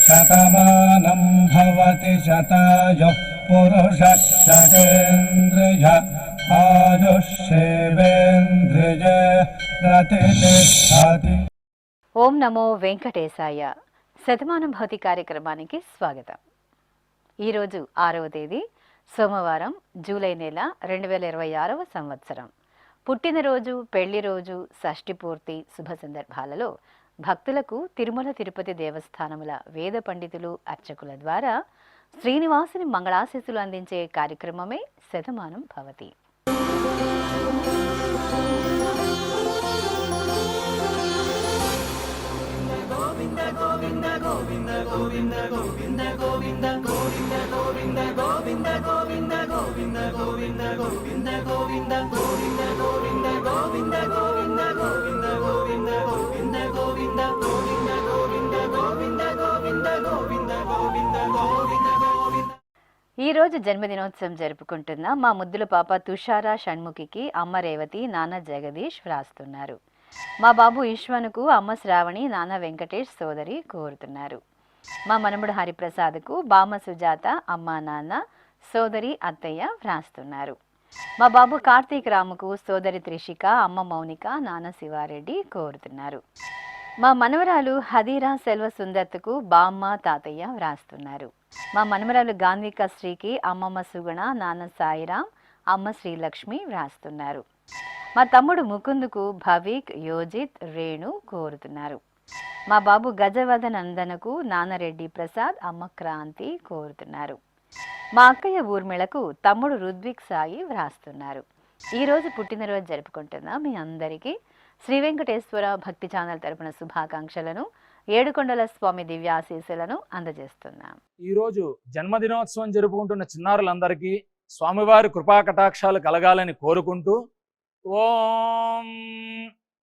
శతమానం భవతి శతాయుః పురుషः శతేంద్రియ ఆయుష్యేవేంద్రియ ప్రతిష్టతి. ఓం నమో వెంకటేశాయ. శతమానం భవతి కార్యక్రమానికి స్వాగతం. ఈరోజు 6వ తేదీ సోమవారం, జూలై నెల 2026వ సంవత్సరం. పుట్టినరోజు, పెళ్లి రోజు, షష్ఠి పూర్తి శుభ సందర్భాలలో భక్తులకు తిరుమల తిరుపతి దేవస్థానముల వేద పండితులు, అర్చకుల ద్వారా శ్రీనివాసుని మంగళాశీస్సులు అందించే కార్యక్రమమే శతమానం భవతి. ఈరోజు జన్మదినోత్సవం జరుపుకుంటున్న మా ముద్దుల పాప తుషార షణ్ముఖికి అమ్మ రేవతి, నాన్న జగదీష్ వ్రాస్తున్నారు. మా బాబు ఈశ్వనుకు అమ్మ శ్రావణి, నాన్న వెంకటేష్ సోదరి కోరుతున్నారు. మా మనముడు హరిప్రసాద్కు బామ్మ సుజాత, అమ్మ నాన్న సోదరి అత్తయ్య వ్రాస్తున్నారు. మా బాబు కార్తీక్ రాముకు సోదరి త్రిషిక, అమ్మ మౌనిక, నాన్న శివారెడ్డి కోరుతున్నారు. మా మనవరాలు హదీరా సెల్వ సుందత్తుకు బామ్మ తాతయ్య వ్రాస్తున్నారు. మా మనవరాలు గాంధిక శ్రీకి అమ్మమ్మ సుగుణ, నాన్న సాయిరాం, అమ్మ శ్రీలక్ష్మి వ్రాస్తున్నారు. మా తమ్ముడు ముకుందుకు భవిక్, యోజిత్, రేణు కోరుతున్నారు. మా బాబు గజవద నందనకు నాన్నరెడ్డి ప్రసాద్, అమ్మ క్రాంతి కోరుతున్నారు. మా అక్కయ్య ఊర్మిళకు తమ్ముడు రుద్విక్ సాయి వ్రాస్తున్నారు. ఈరోజు పుట్టినరోజు జరుపుకుంటున్న మీ అందరికీ శ్రీ వెంకటేశ్వర భక్తి ఛానల్ తరపున శుభాకాంక్షలను, ఏడుకొండల స్వామి దివ్యాశీస్సులను అందజేస్తున్నాం. ఈరోజు జన్మదినోత్సవం జరుపుకుంటున్న చిన్నారులందరికీ స్వామివారి కృపాకటాక్షాలు కలగాలని కోరుకుంటూ, ఓం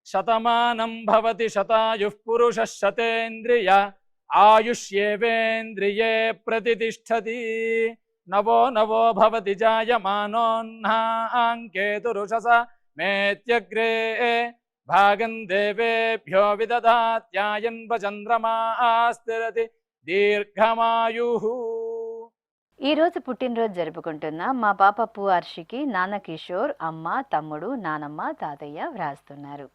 శతమానం భవతి శతాయుః పురుషః శతేంద్రియ ఆయుష్యేవేంద్రియే ప్రతిష్టతి. నవో నవో భవతి జాయమానోన్హాంకేతురుషస మేత్యగ్రే భాగం దేవేభ్యో విదధాత్యాయన్వ చంద్రమాస్థిరతి దీర్ఘమాయుః. ఈరోజు పుట్టినరోజు జరుపుకుంటున్న మా పాప పూర్షికి నాన్న కిషోర్, అమ్మ, తమ్ముడు, నానమ్మ, తాతయ్య వ్రాస్తున్నారు.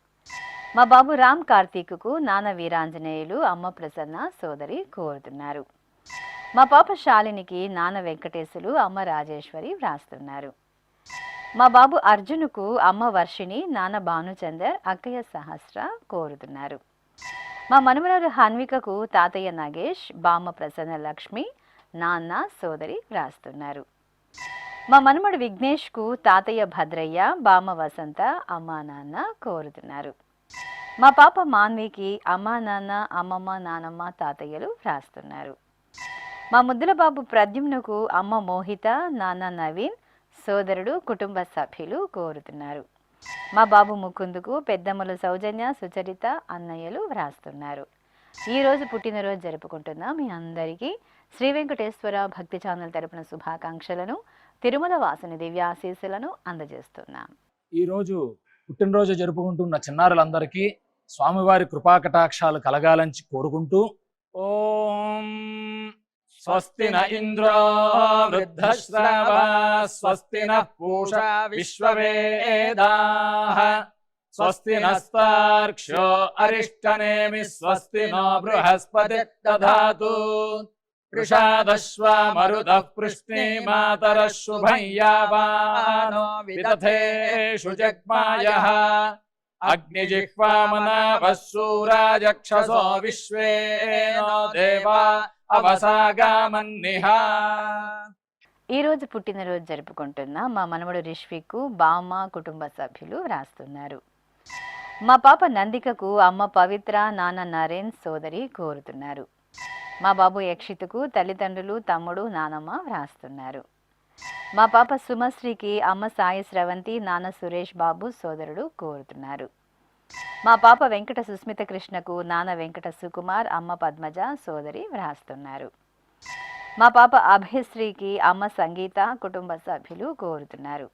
మా బాబు రామ్ కార్తీక్కు నాన్న వీరాంజనేయులు, అమ్మ ప్రసన్న సోదరి కోరుతున్నారు. మా పాప శాలినికి నాన్న వెంకటేశులు, అమ్మ రాజేశ్వరి వ్రాస్తున్నారు. మా బాబు అర్జునుకు అమ్మ వర్షిణి, నాన్న భానుచందర్, అక్కయ్య సహస్ర కోరుతున్నారు. మా మనవరాలు హన్వికకు తాతయ్య నాగేష్, బామ్మ ప్రసన్న లక్ష్మి, నాన్న సోదరి వ్రాస్తున్నారు. మా మనమడు విఘ్నేష్కు తాతయ్య భద్రయ్య, బామ్మ వసంత, అమ్మ నాన్న కోరుతున్నారు. మా పాప మాన్వికి అమ్మ నాన్న, అమ్మమ్మ, నానమ్మ, తాతయ్యలు వ్రాస్తున్నారు. మా ముద్దుల బాబు ప్రద్యుమ్నకు అమ్మ మోహిత, నాన్న నవీన్, సోదరుడు, కుటుంబ సభ్యులు కోరుతున్నారు. మా బాబు ముకుందుకు పెద్దమ్మలు సౌజన్య, సుచరిత, అన్నయ్యలు వ్రాస్తున్నారు. ఈరోజు పుట్టినరోజు జరుపుకుంటున్న మీ అందరికీ శ్రీ వెంకటేశ్వర భక్తి ఛానల్ తరపున శుభాకాంక్షలను, తిరుమల వాసుని దివ్యాశీస్సులను అందజేస్తున్నాం. ఈరోజు పుట్టినరోజు జరుపుకుంటున్న చిన్నారులందరికీ స్వామివారి కృపాకటాక్షాలు కలగాలని కోరుకుంటూ, ఓం స్వస్తి న ఇంద్రో వృద్ధశ్రవా స్వస్తి నః పూషా విశ్వవేదాః స్వస్తి నస్తార్క్ష్యో అరిష్టనేమి స్వస్తి నో బృహస్పతి దధాతు వృషాదశ్వా మరుదః పృష్ణీమాతరః శుభం యావానో విదథేషు జగ్మాయః అగ్నిజిహ్వామనాభः శూరాజక్షసో విశ్వేనో దేవా అవసాగామన్నిహ. ఈరోజు పుట్టినరోజు జరుపుకుంటున్న మా మనవడు రిష్వికు బామ్మ, కుటుంబ సభ్యులు వ్రాస్తున్నారు. మా పాప నందికకు అమ్మ పవిత్ర, నాన్న నరేన్ సోదరి కోరుతున్నారు. మా బాబు యక్షిత్కు తల్లిదండ్రులు, తమ్ముడు, నానమ్మ వ్రాస్తున్నారు. మా పాప సుమశ్రీకి అమ్మ సాయి స్రవంతి, నాన్న సురేష్ బాబు సోదరుడు కోరుతున్నారు. మా పాప వెంకట సుస్మిత కృష్ణకు నాన్న వెంకట సుకుమార్, అమ్మ పద్మజ సోదరి వ్రాస్తున్నారు. మా పాప అభయశ్రీకి అమ్మ సంగీత, కుటుంబ సభ్యులు కోరుతున్నారు.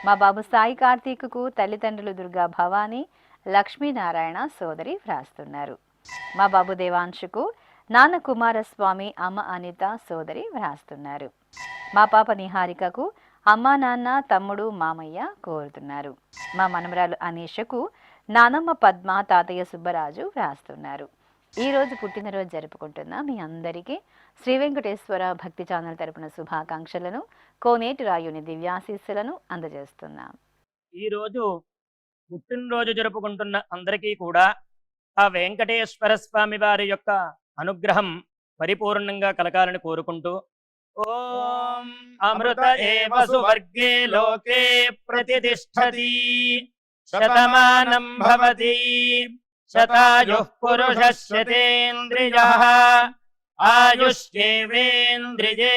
మా బాబు సాయి కార్తీక్కు తల్లిదండ్రులు దుర్గా భవానీ లక్ష్మీనారాయణ సోదరి వ్రాస్తున్నారు. మా బాబు దేవాంశుకు నాన్న కుమారస్వామి అమ్మ అనిత సోదరి వ్రాస్తున్నారు. మా పాప నిహారికకు అమ్మా నాన్న తమ్ముడు మామయ్య కోరుతున్నారు. మా మనమరాలు అనీషకు నానమ్మ పద్మ తాతయ్య సుబ్బరాజు వ్రాస్తున్నారు. ఈరోజు పుట్టినరోజు జరుపుకుంటున్న మీ అందరికీ శ్రీ వెంకటేశ్వర భక్తి ఛానల్ తరపున శుభాకాంక్షలను, కోనేటి రాయుని దివ్యాశీస్సులను అందజేస్తున్నాం. ఈరోజు పుట్టినరోజు జరుపుకుంటున్న అందరికీ కూడా ఆ వెంకటేశ్వర స్వామి వారి యొక్క అనుగ్రహం పరిపూర్ణంగా కలగాలని కోరుకుంటూ, ఓం అమృత ఏవ సువర్గే లోకే ప్రతిష్ఠతి శతమానం భవతి శతాయుః పురుషः శతేంద్రియః ఆయుష్యేవేంద్రియే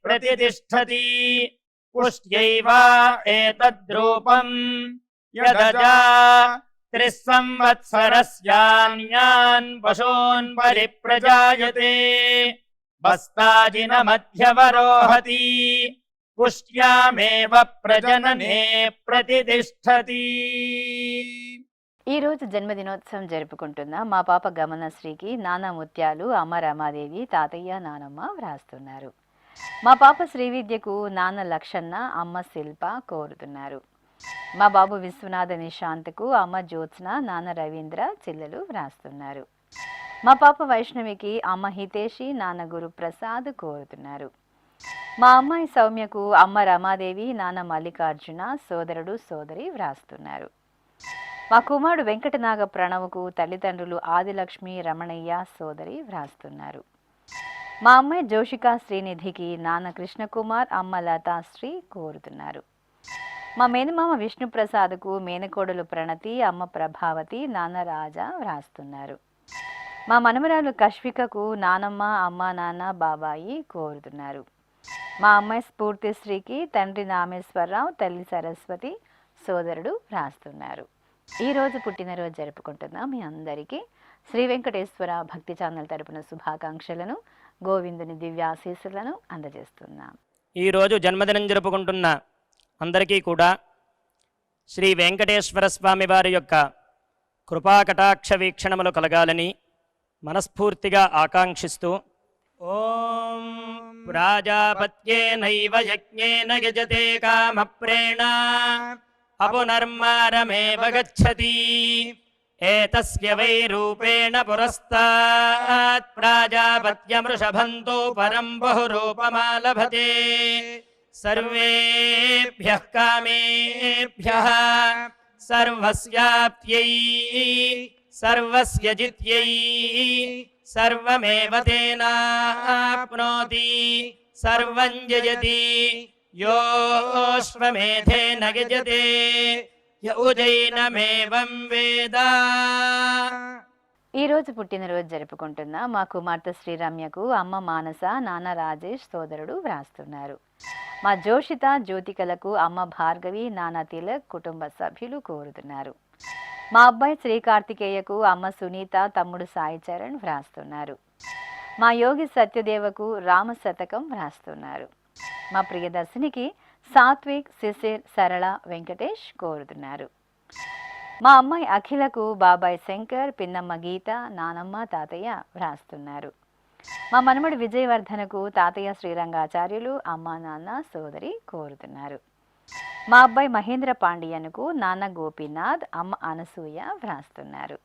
ప్రతిష్ఠతి పుష్ట్యైవ ఏతద్రూపం యదజా త్రిస్సంవత్సరస్యాన్యాన్ పశూన్ పరిప్రజాయతే బస్తాజిన మధ్యవరోహతి పుష్ట్యామేవ ప్రజననే ప్రతిష్ఠతి. ఈరోజు జన్మదినోత్సవం జరుపుకుంటున్న మా పాప గమనశ్రీకి నాన్న ముత్యాలు, అమ్మ రమాదేవి, తాతయ్య నానమ్మ వ్రాస్తున్నారు. మా పాప శ్రీవిద్యకు నాన్న లక్షన్న, అమ్మ శిల్ప కోరుతున్నారు. మా బాబు విశ్వనాథ నిశాంత్కు అమ్మ జ్యోత్స్న, నాన్న రవీంద్ర, చెల్లెలు వ్రాస్తున్నారు. మా పాప వైష్ణవికి అమ్మ హితేషి, నాన్న గురుప్రసాద్ కోరుతున్నారు. మా అమ్మాయి సౌమ్యకు అమ్మ రమాదేవి, నాన్న మల్లికార్జున, సోదరుడు సోదరి వ్రాస్తున్నారు. మా కుమారుడు వెంకటనాగ ప్రణవ్కు తల్లిదండ్రులు ఆదిలక్ష్మి, రమణయ్య సోదరి వ్రాస్తున్నారు. మా అమ్మాయి జోషికా శ్రీనిధికి నాన్న కృష్ణకుమార్, అమ్మ లతాశ్రీ కోరుతున్నారు. మా మేనమామ విష్ణుప్రసాద్కు మేనకోడలు ప్రణతి, అమ్మ ప్రభావతి, నాన్న రాజా వ్రాస్తున్నారు. మా మనమరాలు కష్వికకు నానమ్మ, అమ్మ నాన్న బాబాయి కోరుతున్నారు. మా అమ్మాయి స్ఫూర్తిశ్రీకి తండ్రి నామేశ్వరరావు, తల్లి సరస్వతి, సోదరుడు వ్రాస్తున్నారు. ఈరోజు పుట్టినరోజు జరుపుకుంటున్న మీ అందరికీ శ్రీ వెంకటేశ్వర భక్తి ఛానల్ తరపున శుభాకాంక్షలను, గోవిందుని దివ్యాశీస్సులను అందజేస్తున్నాం. ఈరోజు జన్మదినం జరుపుకుంటున్న అందరికీ కూడా శ్రీ వెంకటేశ్వర స్వామి వారి యొక్క కృపాకటాక్ష వీక్షణములు కలగాలని మనస్ఫూర్తిగా ఆకాంక్షిస్తూ, ఓం ప్రాజాపత్యేనైవ యజ్ఞేన యజతే కామప్రేణ అపునర్మారమేవ గచ్చతి ఏతస్య వై రూపేణ పురస్తాత్ ప్రాజాపత్యమృషభంతో పరం బహురూపమాలభతే సర్వేభ్యః కామేభ్యః సర్వస్యాప్త్యై సర్వస్య జిత్యై సర్వమేవ తేనాప్నోతి సర్వం జయతి యోష్వమేధేన గజతే య ఉజైనమేవం వేద. ఈరోజు పుట్టినరోజు జరుపుకుంటున్న మా కుమార్తె శ్రీరమ్యకు అమ్మ మానస, నాన్న రాజేష్ సోదరుడు వ్రాస్తున్నారు. మా జోషిత జ్యోతికలకు అమ్మ భార్గవి, నాన్న తిలక్, కుటుంబ సభ్యులు కోరుతున్నారు. మా అబ్బాయి శ్రీ కార్తికేయకు అమ్మ సునీత, తమ్ముడు సాయి చరణ్ వ్రాస్తున్నారు. మా యోగి సత్యదేవకు రామ శతకం వ్రాస్తున్నారు. మా ప్రియదర్శినికి సాత్విక్, శిశిర్, సరళ, వెంకటేష్ కోరుతున్నారు. మా అమ్మాయి అఖిలకు బాబాయ్ శంకర్, పిన్నమ్మ గీత, నానమ్మ, తాతయ్య వ్రాస్తున్నారు. మా మనమడి విజయవర్ధనకు తాతయ్య శ్రీరంగాచార్యులు, అమ్మ నాన్న సోదరి కోరుతున్నారు. మా అబ్బాయి మహేంద్ర పాండియన్కు నాన్న గోపీనాథ్, అమ్మ అనసూయ వ్రాస్తున్నారు.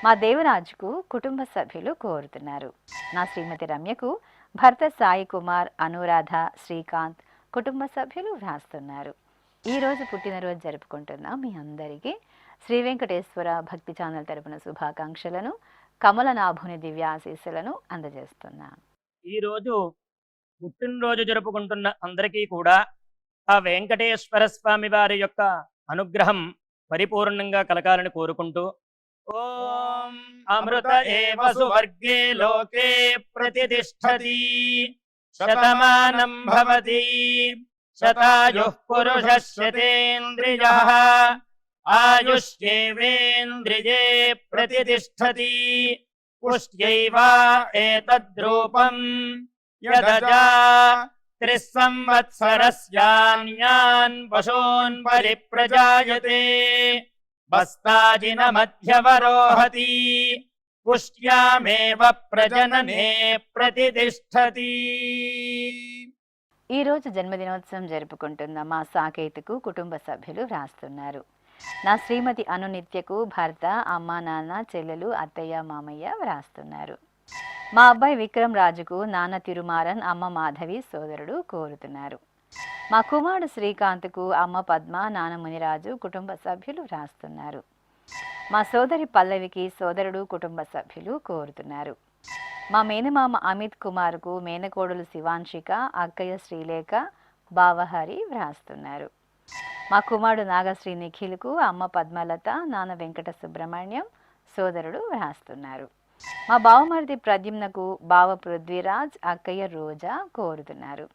మా దేవరాజుకు కుటుంబ సభ్యులు కోరుతున్నారు. నా శ్రీమతి రమ్యకు భర్త సాయి కుమార్, అనురాధ, శ్రీకాంత్ కుటుంబ సభ్యులు వ్రాస్తున్నారు. ఈరోజు పుట్టినరోజు జరుపుకుంటున్న మీ అందరికీ శ్రీ వెంకటేశ్వర భక్తి ఛానల్ తరపున శుభాకాంక్షలను, కమలనాభుని దివ్యాశీస్సులను అందజేస్తున్నాం. ఈరోజు పుట్టినరోజు జరుపుకుంటున్న అందరికీ కూడా ఆ వెంకటేశ్వర స్వామి వారి యొక్క అనుగ్రహం పరిపూర్ణంగా కలగాలని కోరుకుంటూ, ఓం అమృత ఏవ సువర్గే లోకే ప్రతిష్ఠతి శతమానం భవతి శతాయుః పురుషः శతేంద్రియః ఆయుష్యేవేంద్రియే ప్రతిష్ఠతి పుష్ట్యైవ ఏతద్రూపం యదజా त्रिः संवत्सरस्यान्यान् पशून् परिप्रजायते बस्ताजिनमध्यवरोहति पुष्ट्यामेव प्रजनने प्रतितिष्ठति। ఈ రోజు జన్మదినోత్సవం జరుపుకుంటున్న మా సాకేత్కు కుటుంబ సభ్యులు వ్రాస్తున్నారు. నా శ్రీమతి అనునిత్యకు భర్త, అమ్మ, నాన్న, చెల్లెలు, అత్తయ్య, మామయ్య వ్రాస్తున్నారు. మా అబ్బాయి విక్రమ్ రాజుకు నాన్న తిరుమారన్, అమ్మ మాధవి సోదరుడు కోరుతున్నారు. మా కుమారుడు శ్రీకాంత్కు అమ్మ పద్మ, నాన్న మునిరాజు కుటుంబ సభ్యులు వ్రాస్తున్నారు. మా సోదరి పల్లవికి సోదరుడు కుటుంబ సభ్యులు కోరుతున్నారు. మా మేనమామ అమిత్ కుమార్కు మేనకోడలు శివాంశిక, అక్కయ్య శ్రీలేఖ, బావహరి వ్రాస్తున్నారు. మా కుమారుడు నాగశ్రీ నిఖిల్కు అమ్మ పద్మలత, నాన్న వెంకట సుబ్రహ్మణ్యం సోదరుడు వ్రాస్తున్నారు. మా బావమరిది ప్రద్యుమ్నకు బావ పృథ్వీరాజ్, అక్కయ్య రోజా కోరుతున్నారు.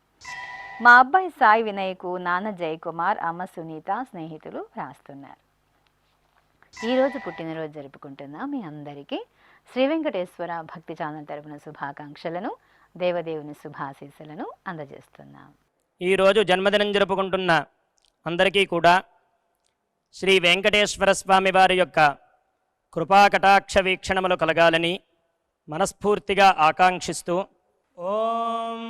మా అబ్బాయి సాయి వినయ్కు నాన్న జయకుమార్, అమ్మ సునీత స్నేహితులు వ్రాస్తున్నారు. ఈరోజు పుట్టినరోజు జరుపుకుంటున్న మీ అందరికీ శ్రీ వెంకటేశ్వర భక్తి ఛానల్ తరపున శుభాకాంక్షలను, దేవదేవుని శుభాశీస్సులను అందజేస్తున్నాం. ఈరోజు జన్మదినం జరుపుకుంటున్న అందరికీ కూడా శ్రీ వెంకటేశ్వర స్వామి వారి యొక్క కృపాకటాక్ష వీక్షణములు కలగాలని మనస్ఫూర్తిగా ఆకాంక్షిస్తూ ఓం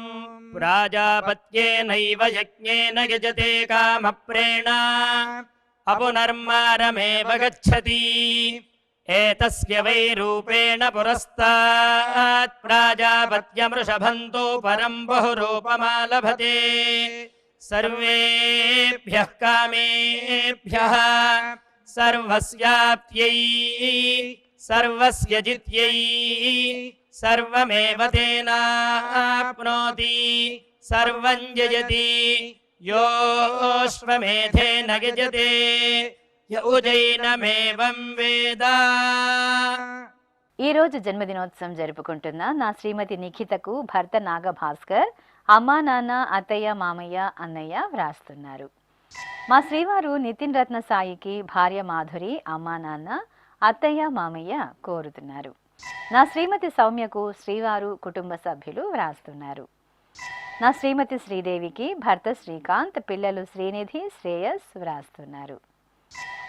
ప్రాజాపత్యేనైవ యజ్ఞేన యజతే కామప్రేణ అపునర్మారమేవ గచ్చతి ఏతస్య వై రూపేణ పురస్తాత్ ప్రాజాపత్యమృషభంతో పరం బహురూపమాలభతే సర్వేభ్యః కామేభ్యః సర్వస్యాప్త్యై సర్వస్య జిత్యై సర్వమేవ తేనాప్నోతి సర్వం జయతి యోశ్వమేధేన గజతే యౌజైనమేవం వేద. ఈరోజు జన్మదినోత్సవం జరుపుకుంటున్న నా శ్రీమతి నిఖితకు భర్త నాగభాస్కర్, అమ్మా, నాన్న, అత్తయ్య, మామయ్య, అన్నయ్య వ్రాస్తున్నారు. మా శ్రీవారు నితిన్ రత్న సాయికి భార్య మాధురి, అమ్మా, నాన్న, అత్తయ్య, మామయ్య కోరుతున్నారు. నా శ్రీమతి సౌమ్యకు శ్రీవారు కుటుంబ సభ్యులు వ్రాస్తున్నారు. నా శ్రీమతి శ్రీదేవికి భర్త శ్రీకాంత్, పిల్లలు శ్రీనిధి, శ్రేయస్ వ్రాస్తున్నారు.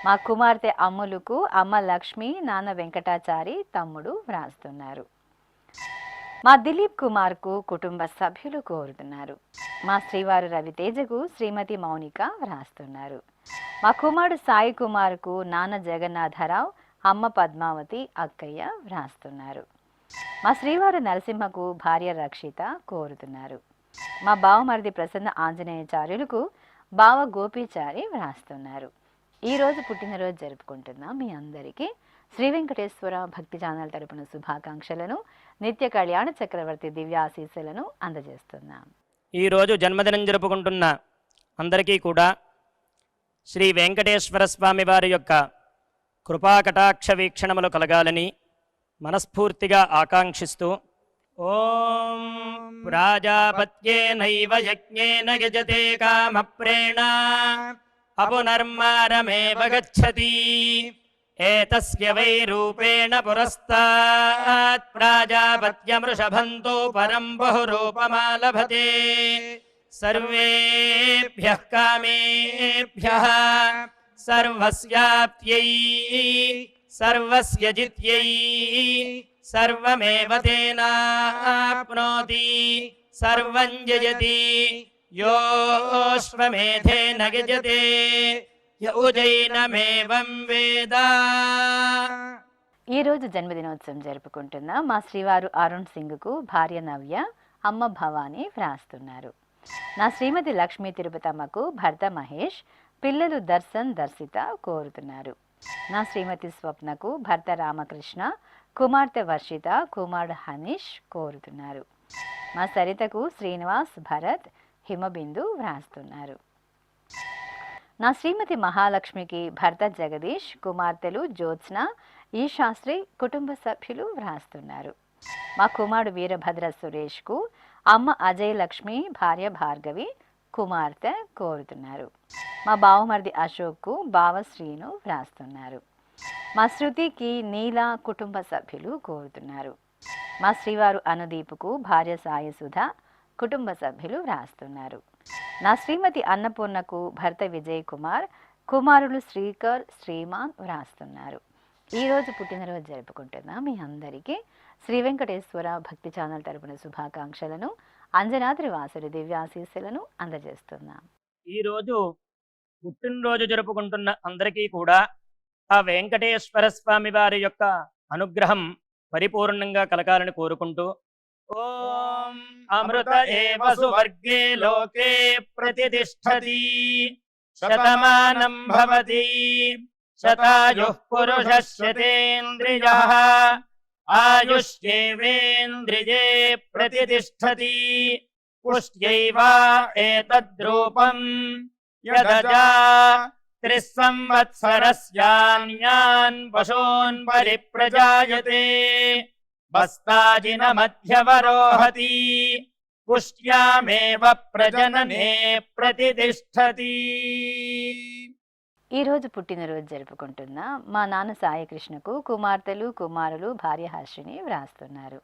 మా కుమార్తె అమ్ములుకు అమ్మ లక్ష్మి, నాన్న వెంకటాచారి, తమ్ముడు వ్రాస్తున్నారు. మా దిలీప్ కుమార్కు కుటుంబ సభ్యులు కోరుతున్నారు. మా శ్రీవారు రవితేజకు శ్రీమతి మౌనిక వ్రాస్తున్నారు. మా కుమారుడు సాయి కుమార్కు నాన్న జగన్నాథరావు, అమ్మ పద్మావతి, అక్కయ్య వ్రాస్తున్నారు. మా శ్రీవారు నరసింహకు భార్య రక్షిత కోరుతున్నారు. మా బావమరిది ప్రసన్న ఆంజనేయచార్యులకు బావ గోపీచారి వ్రాస్తున్నారు. ఈరోజు పుట్టినరోజు జరుపుకుంటున్న మీ అందరికీ శ్రీ వెంకటేశ్వర భక్తి ఛానల్ తరపున శుభాకాంక్షలను, నిత్య కళ్యాణ చక్రవర్తి దివ్యాశీస్సులను అందజేస్తున్నాం. ఈరోజు జన్మదినం జరుపుకుంటున్న అందరికీ కూడా శ్రీ వెంకటేశ్వర స్వామి వారి యొక్క కృపాకటాక్ష వీక్షణములు కలగాలని మనస్ఫూర్తిగా ఆకాంక్షిస్తూ ఓం ప్రాజాపత్యేనైవ యజ్ఞేన యజతే కామప్రేణ అపునర్మారమేవ గచ్చతి ఏతస్య వై రూపేణ పురస్తాత్ ప్రాజాపత్యమృషభంతో పరం బహురూపమాలభతే సర్వేభ్యః కామేభ్యః సర్వస్యాప్త్యై సర్వస్య జిత్యై సర్వమేవ తేనాప్నోతి సర్వం జయతి యోశ్వమేధేన గజతే యౌజైనమేవం వేద. ఈరోజు జన్మదినోత్సవం జరుపుకుంటున్న మా శ్రీవారు అరుణ్ సింగ్కు భార్య నవ్య, అమ్మ భవానీ వ్రాస్తున్నారు. నా శ్రీమతి లక్ష్మీ తిరుపతమ్మకు భర్త మహేష్, పిల్లలు దర్శన్, దర్శిత కోరుతున్నారు. నా శ్రీమతి స్వప్నకు భర్త రామకృష్ణ, కుమార్తె వర్షిత, కుమారుడు హనీష్ కోరుతున్నారు. మా సరితకు శ్రీనివాస్, భరత్, హిమబిందు వ్రాస్తున్నారు. నా శ్రీమతి మహాలక్ష్మికి భర్త జగదీష్, కుమార్తెలు జ్యోత్స్న, ఈశాస్త్రి కుటుంబ సభ్యులు వ్రాస్తున్నారు. మా కుమారుడు వీరభద్ర సురేష్కు అమ్మ అజయలక్ష్మి, భార్య భార్గవి, కుమార్తె కోరుతున్నారు. మా బావమరిది అశోక్కు బావ శ్రీను వ్రాస్తున్నారు. మా శృతికి నీల కుటుంబ సభ్యులు కోరుతున్నారు. మా శ్రీవారు అనుదీపుకు భార్య సాయి సుధ, కుటుంబ సభ్యులు వ్రాస్తున్నారు. నా శ్రీమతి అన్నపూర్ణకు భర్త విజయ్ కుమార్, కుమారులు శ్రీకర్, శ్రీమాన్ వ్రాస్తున్నారు. ఈరోజు పుట్టినరోజు జరుపుకుంటున్న మీ అందరికీ శ్రీ వెంకటేశ్వర భక్తి ఛానల్ తరపున శుభాకాంక్షలను, అంజనాద్రి వాసుడి దివ్యాశీస్సులను అందజేస్తున్నాం. ఈరోజు పుట్టినరోజు జరుపుకుంటున్న అందరికీ కూడా ఆ వెంకటేశ్వర స్వామి వారి యొక్క అనుగ్రహం పరిపూర్ణంగా కలగాలని కోరుకుంటూ, ఓం అమృత ఏవ సువర్గే లోకే ప్రతిష్టతి శతమానం భవతి శతాయుః పురుషः శతేంద్రియః ఆయుష్యేవేంద్రియే ప్రతిష్టతి పుష్ట్యైవ ఏతద్రూపం యదజా త్రిస్సంవత్సరస్యాన్యాన్ పశూన్ పరిప్రజాయతే బస్తాజిన మధ్యవరోహతి పుష్ట్యామేవ ప్రజననే ప్రతిష్టతి. ఈరోజు పుట్టినరోజు జరుపుకుంటున్న మా నాన్న సాయికృష్ణకు కుమార్తెలు, కుమారులు, భార్య హర్షిని వ్రాస్తున్నారు.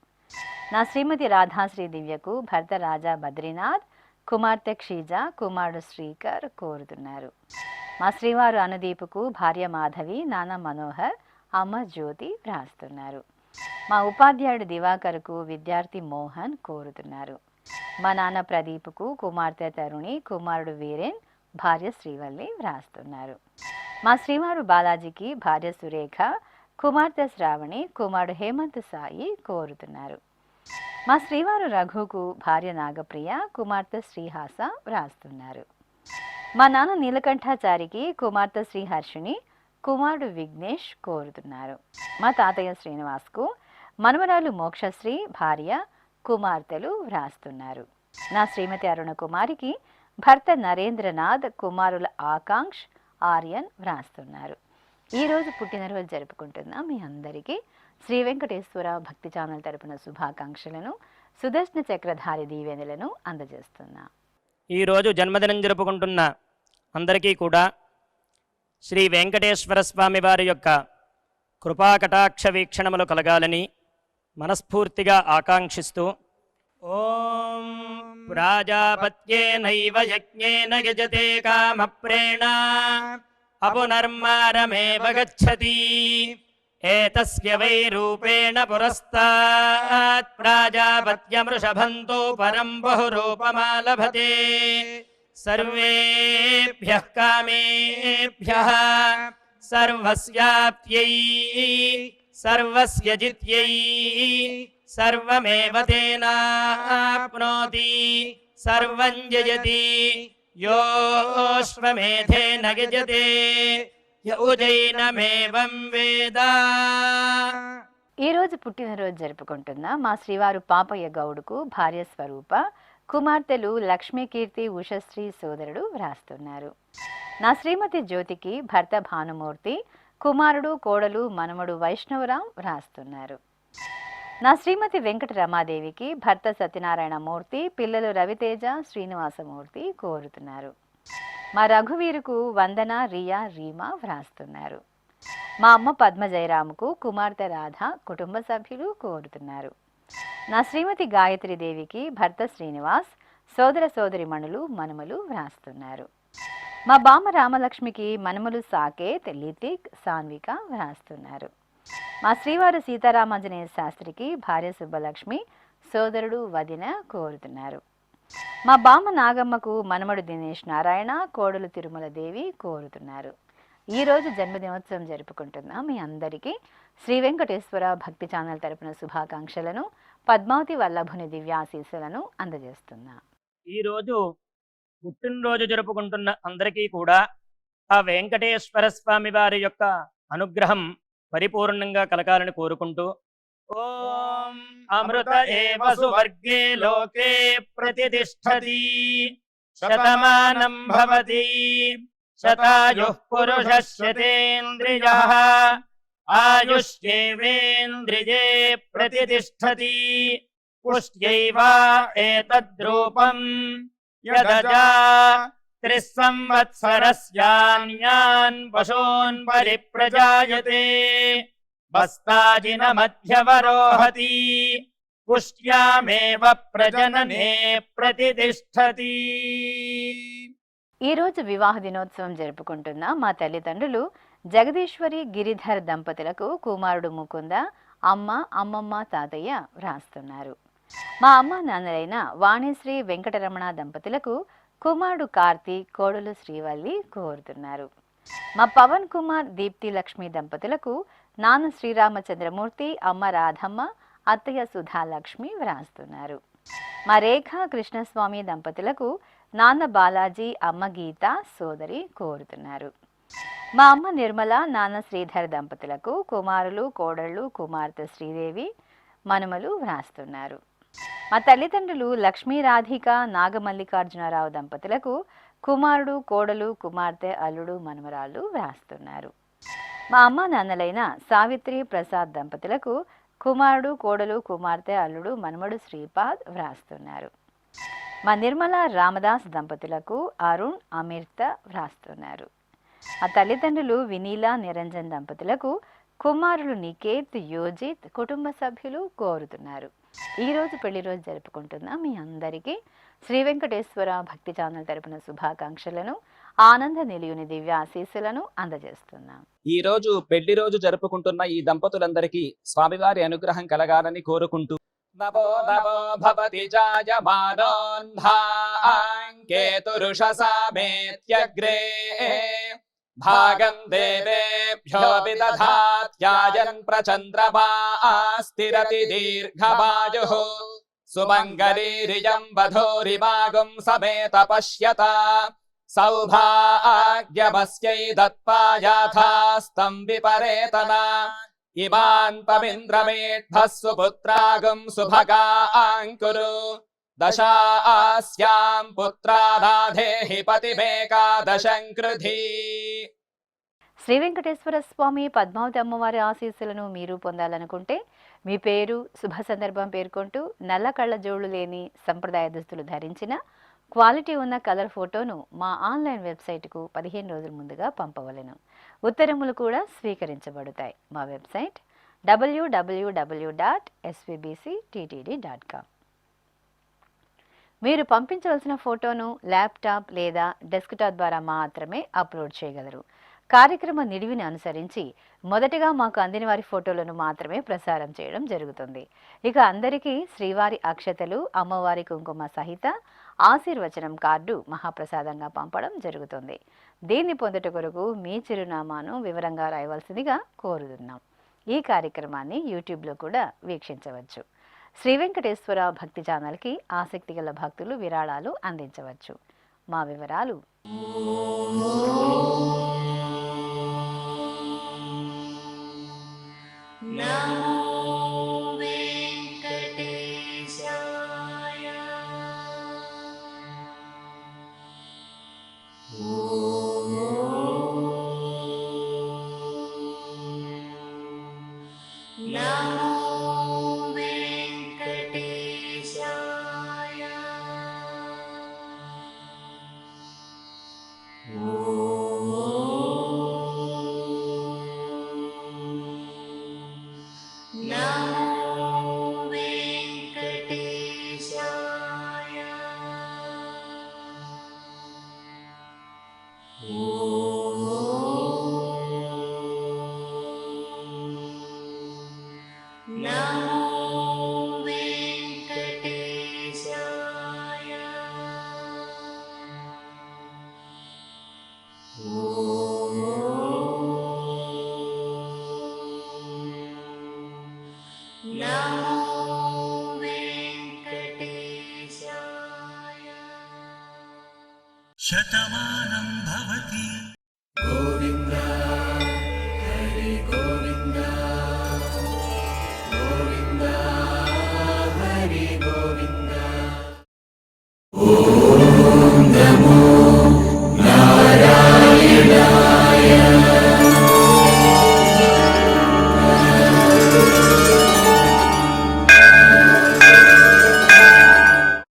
నా శ్రీమతి రాధాశ్రీ దివ్యకు భర్త రాజా బద్రీనాథ్, కుమార్తె క్షీజ, కుమారుడు శ్రీకర్ కోరుతున్నారు. మా శ్రీవారు అనుదీపుకు భార్య మాధవి, నాన్న మనోహర్, అమ్మ జ్యోతి వ్రాస్తున్నారు. మా ఉపాధ్యాయుడు దివాకర్కు విద్యార్థి మోహన్ కోరుతున్నారు. మా నాన్న ప్రదీప్కు కుమార్తె తరుణి, కుమారుడు వీరేన్, భార్య శ్రీవల్లి వ్రాస్తున్నారు. మా శ్రీవారు బాలాజీకి భార్య సురేఖ, కుమార్తె శ్రావణి, కుమారుడు హేమంత్ సాయి కోరుతున్నారు. మా శ్రీవారు రఘుకు భార్య నాగప్రియ, కుమార్తె శ్రీహాస వ్రాస్తున్నారు. మా నాన్న నీలకంఠాచారికి కుమార్తె శ్రీహర్షిని, కుమారుడు విఘ్నేష్ కోరుతున్నారు. మా తాతయ్య శ్రీనివాస్కు మనవరాలు మోక్షశ్రీ, భార్య, కుమార్తెలు వ్రాస్తున్నారు. నా శ్రీమతి అరుణ కుమారికి భర్త నరేంద్రనాథ్, కుమారుల ఆకాంక్ష్, ఆర్యన్ వ్రాస్తున్నారు. ఈరోజు పుట్టినరోజు జరుపుకుంటున్న మీ అందరికీ శ్రీ వెంకటేశ్వర భక్తి ఛానల్ తరపున శుభాకాంక్షలను, సుదర్శన చక్రధారి దీవెనలను అందజేస్తున్నా. ఈరోజు జన్మదినం జరుపుకుంటున్న అందరికీ కూడా శ్రీ వెంకటేశ్వర స్వామి వారి యొక్క కృపాకటాక్ష వీక్షణములు కలగాలని మనస్ఫూర్తిగా ఆకాంక్షిస్తూ, ఓం ప్రాజాపత్యేనైవ యజ్ఞేన యజతే కామప్రేణ అపునర్మారమేవ గచ్చతి ఏతస్య వై రూపేణ పురస్తాత్ ప్రాజాపత్యమృషభంతో పరం బహురూపమాలభతే సర్వేభ్యః కామేభ్యః సర్వస్యాప్త్యై సర్వస్య జిత్యై సర్వమేవ తేనాప్నోతి సర్వం జయతి యోశ్వమేధేన యజతే యౌజైనమేవం వేద. ఈరోజు పుట్టినరోజు జరుపుకుంటున్న మా శ్రీవారు పాపయ్య గౌడుకు భార్య స్వరూప, కుమార్తెలు లక్ష్మీకీర్తి, ఉషశ్రీ, సోదరుడు వ్రాస్తున్నారు. నా శ్రీమతి జ్యోతికి భర్త భానుమూర్తి, కుమారుడు, కోడలు, మనమడు వైష్ణవరాం వ్రాస్తున్నారు. నా శ్రీమతి వెంకట రమాదేవికి భర్త సత్యనారాయణమూర్తి, పిల్లలు రవితేజ, శ్రీనివాసమూర్తి కోరుతున్నారు. మా రఘువీరుకు వందన, రియా, రీమా వ్రాస్తున్నారు. మా అమ్మ పద్మజయరాముకు కుమార్తె రాధ, కుటుంబ సభ్యులు కోరుతున్నారు. నా శ్రీమతి గాయత్రీదేవికి భర్త శ్రీనివాస్, సోదర సోదరిమణులు, మనుమలు వ్రాస్తున్నారు. మా బామ్మ రామలక్ష్మికి మనుమలు సాకేత్, లితిక్, సాన్విక వ్రాస్తున్నారు. మా శ్రీవారు సీతారామాంజనేయ శాస్త్రికి భార్య సుబ్బలక్ష్మి, సోదరుడు వదిన కోరుతున్నారు. మా బామ్మ నాగమ్మకు మనమడు దినేష్ నారాయణ, కోడలు తిరుమల దేవి కోరుతున్నారు. ఈరోజు జన్మదినోత్సవం జరుపుకుంటున్న మీ అందరికీ శ్రీ వెంకటేశ్వర భక్తి ఛానల్ తరపున శుభాకాంక్షలను, పద్మావతి వల్లభుని దివ్యాశీస్సులను అందజేస్తున్నా. ఈరోజు పుట్టినరోజు జరుపుకుంటున్న అందరికీ కూడా ఆ వెంకటేశ్వర స్వామి వారి యొక్క అనుగ్రహం పరిపూర్ణంగా కలగాలని కోరుకుంటూ, ఓం అమృత ఏవ సువర్గే లోకే ప్రతిష్టతి శతమానం భవతి శతాయుః పురుషः శతేంద్రియః ఆయుష్యేవేంద్రియే ప్రతిష్టతి పుష్ట్యైవ ఏతద్రూపం యదజా త్రిస్సంవత్సరస్యాన్యాన్ పశూన్ పరిప్రజాయతే బస్తాజిన మధ్యవరోహతి पुष्ट्यामेव प्रजनने प्रतिष्ठति। ఈ రోజు వివాహ దినోత్సవం జరుపుకుంటున్న మా తల్లిదండ్రులు జగదీశ్వరి గిరిధర్ దంపతులకు కుమారుడు ముకుంద, అమ్మ, అమ్మమ్మ, తాతయ్య వ్రాస్తున్నారు. మా అమ్మ నాన్నలైన వాణిశ్రీ వెంకటరమణ దంపతులకు కుమారుడు కార్తీక్, కోడలు శ్రీవల్లి కోరుతున్నారు. మా పవన్ కుమార్, దీప్తి లక్ష్మి దంపతులకు నాన్న శ్రీరామచంద్రమూర్తి, అమ్మ రాధమ్మ, అత్తయ్య సుధాలక్ష్మి వ్రాస్తున్నారు. మా రేఖ కృష్ణస్వామి దంపతులకు నాన్న బాలాజీ, అమ్మ గీత, సోదరి కోరుతున్నారు. మా అమ్మ నిర్మల, నాన్న శ్రీధర్ దంపతులకు కుమారులు, కోడళ్ళు, కుమార్తె శ్రీదేవి, మనుమలు వ్రాస్తున్నారు. మా తల్లిదండ్రులు లక్ష్మీ రాధిక, నాగమల్లికార్జునరావు దంపతులకు కుమారుడు, కోడలు, కుమార్తె, అల్లుడు, మనుమరాళ్ళు వ్రాస్తున్నారు. మా అమ్మ నాన్నలైన సావిత్రి ప్రసాద్ దంపతులకు కుమారుడు, కోడలు, కుమార్తె, అల్లుడు, మనుమడు శ్రీపాద్ వ్రాస్తున్నారు. మా నిర్మల రామదాస్ దంపతులకు అరుణ్, అమీర్త వ్రాస్తున్నారు. ఆ తల్లిదండ్రులు వినీలా నిరంజన్ దంపతులకు కుమారులు నికేత్, యోజిత్, కుటుంబ సభ్యులు కోరుతున్నారు. ఈరోజు పెళ్లి రోజు జరుపుకుంటున్న మీ అందరికీ శ్రీ వెంకటేశ్వర భక్తి ఛానల్ తరపున శుభాకాంక్షలను, ఆనంద నిలయుని దివ్య ఆశీస్సులను అందజేస్తున్నాం. ఈ రోజు పెళ్లి రోజు జరుపుకుంటున్న ఈ దంపతులందరికీ స్వామివారి అనుగ్రహం కలగాలని కోరుకుంటూ నమో నమో భవతి జాయమానోన్ధాంకేతురుషసామేత్యగ్రే భాగం దేవేభ్యో విదధాత్యాయన్ ప్రచంద్రమాస్తిరతి దీర్ఘమాయుః సుమంగళీరియం వధూరిమాగుం సమేత పశ్యత సౌభాగ్యమస్యై దత్పాయాథాస్తం విపరేతనా ఇమాన్ పవింద్రమేఢ్భః సుపుత్రాగం సుభగాంకురు దశాస్యాం పుత్రానాధేహి పతిమేకాదశం కృధి. శ్రీ వెంకటేశ్వర స్వామి పద్మావతి అమ్మవారి ఆశీస్సులను మీరు పొందాలనుకుంటే మీ పేరు, శుభ సందర్భం పేర్కొంటూ నల్ల కళ్ళజోళ్లు లేని సంప్రదాయ దుస్తులు ధరించిన క్వాలిటీ ఉన్న కలర్ ఫోటోను మా ఆన్లైన్ వెబ్సైట్కు 15 రోజుల ముందుగా పంపవలెను. ఉత్తరములు కూడా స్వీకరించబడతాయి. మా వెబ్సైట్ www.svbcttd.com. మీరు పంపించవలసిన ఫోటోను ల్యాప్టాప్ లేదా డెస్క్టాప్ ద్వారా మాత్రమే అప్లోడ్ చేయగలరు. కార్యక్రమ నిడివిని అనుసరించి మొదటగా మాకు అందిన వారి ఫోటోలను మాత్రమే ప్రసారం చేయడం జరుగుతుంది. ఇక అందరికీ శ్రీవారి అక్షతలు, అమ్మవారి కుంకుమ సహిత ఆశీర్వచనం కార్డు మహాప్రసాదంగా పంపడం జరుగుతుంది. దీన్ని పొందుట కొరకు మీ చిరునామాను వివరంగా రాయవలసిందిగా కోరుతున్నాం. ఈ కార్యక్రమాన్ని యూట్యూబ్లో కూడా వీక్షించవచ్చు. శ్రీ వెంకటేశ్వర భక్తి ఛానల్కి ఆసక్తి గల భక్తులు విరాళాలు అందించవచ్చు. మా వివరాలు శతమానం భవతి. ఓం నమో నారాయణాయ.